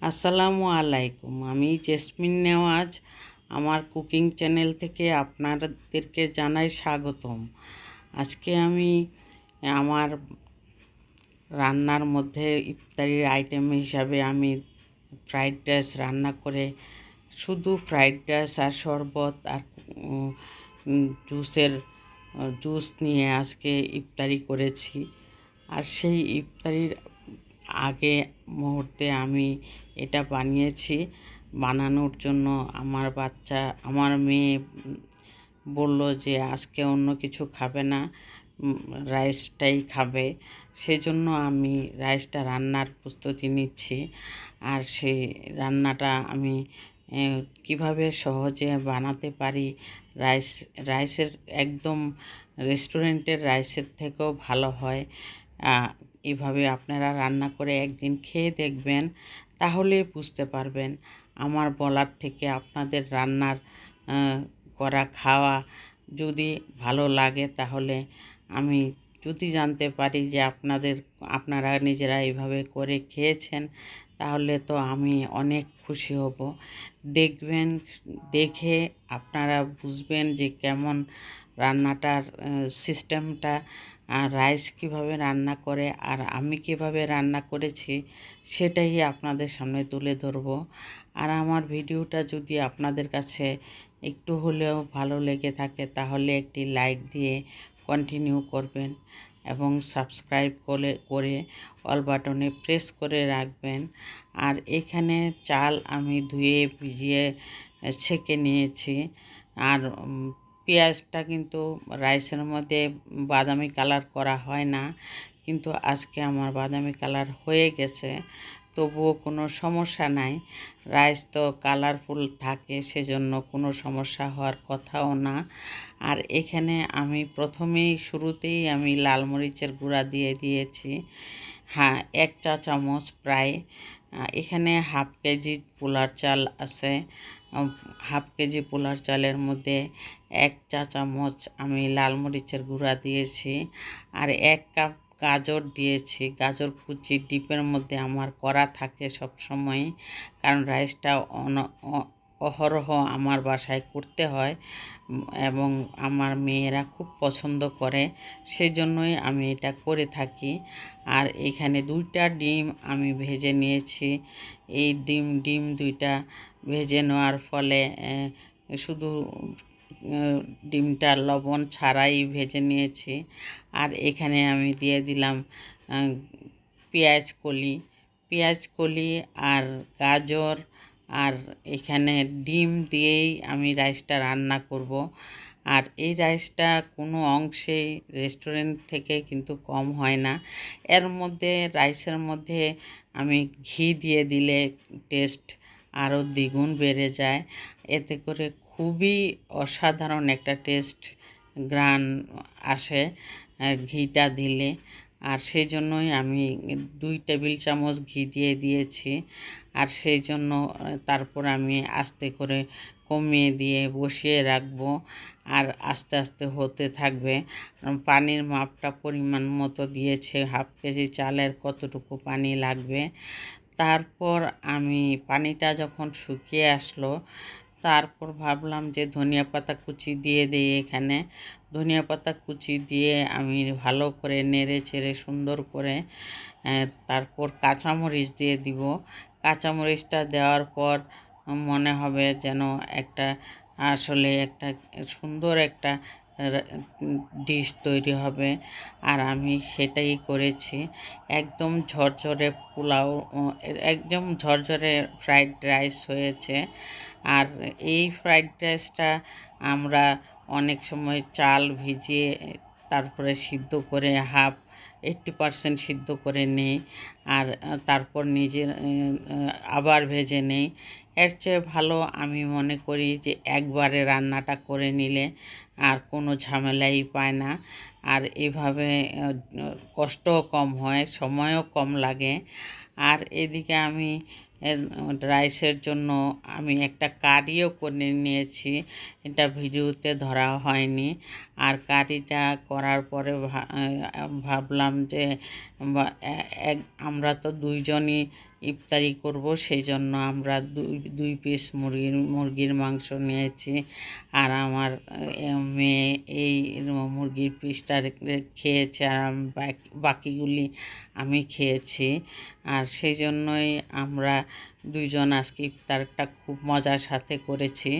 আসসালামু আলাইকুম। আমি জেসমিন নেওয়াজ আমার কুকিং চ্যানেল থেকে আপনাদেরকে জানাই স্বাগতম। আজকে আমি আমার রান্নার মধ্যে ইফতারির আইটেম হিসাবে আমি ফ্রাইড রাইস রান্না করে শুধু ফ্রাইড রাইস আর শরবত আর জুস নিয়ে আজকে ইফতারি করেছি। আর সেই ইফতারির আগে মুহূর্তে আমি এটা বানিয়েছি। বানানোর জন্য আমার মেয়ে বলল যে আজকে অন্য কিছু খাবে না, রাইসটাই খাবে। সেজন্য আমি রাইসটা রান্নার প্রস্তুতি নিচ্ছি। আর সেই রান্নাটা আমি কিভাবে সহজে বানাতে পারি, রাইসের একদম রেস্টুরেন্টের রাইসের থেকেও ভালো হয়। এভাবে আপনারা রান্না করে একদিন খেয়ে দেখবেন, তাহলে বুঝতে পারবেন। আমার বলার থেকে আপনাদের রান্নার করা খাওয়া যদি ভালো লাগে, তাহলে আমি যদি জানতে পারি যে আপনারা নিজেরা এইভাবে করে খেয়েছেন, তাহলে তো আমি অনেক খুশি হব। দেখবেন, দেখে আপনারা বুঝবেন যে কেমন রান্নাটার সিস্টেমটা, রাইস কিভাবে রান্না করে আর আমি কিভাবে রান্না করেছি সেটাই আপনাদের সামনে তুলে ধরব। আর আমার ভিডিওটা যদি আপনাদের কাছে একটু হলেও ভালো লেগে থাকে, তাহলে একটি লাইক দিয়ে কন্টিনিউ করবেন এবং সাবস্ক্রাইব করে অল বাটনে প্রেস করে রাখবেন। আর এখানে চাল আমি ধুয়ে ভিজিয়ে ছেঁকে নিয়েছি। আর পেঁয়াজটা কিন্তু রাইসের মধ্যে বাদামি কালার করা হয় না, কিন্তু আজকে আমার বাদামি কালার হয়ে গেছে। তবুও কোনো সমস্যা নাই, রাইস তো কালারফুল থাকে, সেজন্য কোনো সমস্যা হওয়ার কথাও না। আর এখানে আমি শুরুতেই আমি লাল মরিচের গুঁড়া দিয়ে দিয়েছি, 1 চা চামচ প্রায়। এখানে হাফ কেজি পোলার চাল আছে। হাফ কেজি পোলার চালের মধ্যে 1 চা চামচ আমি লাল মরিচের গুঁড়া দিয়েছি। আর 1 কাপ গাজর দিয়েছি। গাজর কুচি ডিপের মধ্যে আমার করা থাকে সব সময়, কারণ রাইসটা অহরহ আমার বাসায় করতে হয় এবং আমার মেয়েরা খুব পছন্দ করে, সেই জন্যই আমি এটা করে থাকি। আর এখানে 2টা ডিম আমি ভেজে নিয়েছি। এই ডিম 2টা ভেজে নেওয়ার ফলে শুধু ডিমটা লবণ ছাড়াই ভেজে নিয়েছি। আর এখানে আমি দিয়ে দিলাম পেঁয়াজ কলি আর গাজর, আর এখানে ডিম দিয়েই আমি রাইসটা রান্না করব। আর এই রাইসটা কোনো অংশেই রেস্টুরেন্ট থেকে কিন্তু কম হয় না। রাইসের মধ্যে আমি ঘি দিয়ে দিলে টেস্ট আরও দ্বিগুণ বেড়ে যায়। এতে করে খুবই অসাধারণ একটা টেস্ট, গ্রান আসে ঘিটা দিলে। আর সেই জন্যই আমি 2 টেবিল চামচ ঘি দিয়ে দিয়েছি। আর সেই জন্য তারপর আমি আস্তে করে কমিয়ে দিয়ে বসিয়ে রাখবো, আর আস্তে আস্তে হতে থাকবে। পানির মাপটা পরিমাণ মতো দিয়েছে, হাফ কেজি চালের কতটুকু পানি লাগবে। তারপর আমি পানিটা যখন শুকিয়ে আসলো, তারপর ভাবলাম যে ধনিয়া পাতা কুচি দিয়ে দিই। এখানে ধনিয়া পাতা কুচি দিয়ে আমি ভালো করে নেড়ে চেড়ে সুন্দর করে তারপর কাঁচামরিচ দিয়ে দিব। কাঁচামরিচটা দেওয়ার পর মনে হবে যেন আসলে একটা সুন্দর একটা ডিশ তৈরি হবে। আর আমি সেটাই করেছি। একদম ঝরঝরে ফ্রাইড রাইস হয়েছে। আর এই ফ্রাইড রাইসটা আমরা অনেক সময় চাল ভিজিয়ে তারপরে সিদ্ধ করে 80% সিদ্ধ করে নেই, আর তারপর আবার ভেজে নেই। এর চেয়ে ভালো আমি মনে করি যে একবারে রান্নাটা করে নিলে আর কোনো ঝামেলাই পায় না। আর এভাবে কষ্টও কম হয়, সময়ও কম লাগে। আর এদিকে আমি রাইসের জন্য আমি একটা কারিও করে নিয়েছি, এটা ভিডিওতে ধরা হয়নি। আর কারিটা করার পরে ভাবলাম ভাবলাম যে আমরা তো দুইজনই ইফতারি করব, সেই জন্য আমরা দুই পিস মুরগির মাংস নিয়েছি। আর আমার মেয়ে এই মুরগির পিসটা খেয়েছে, আর বাকিগুলি আমি খেয়েছি। আর সেই জন্যই আমরা দুইজন আজকে ইফতারটা খুব মজার সাথে করেছি।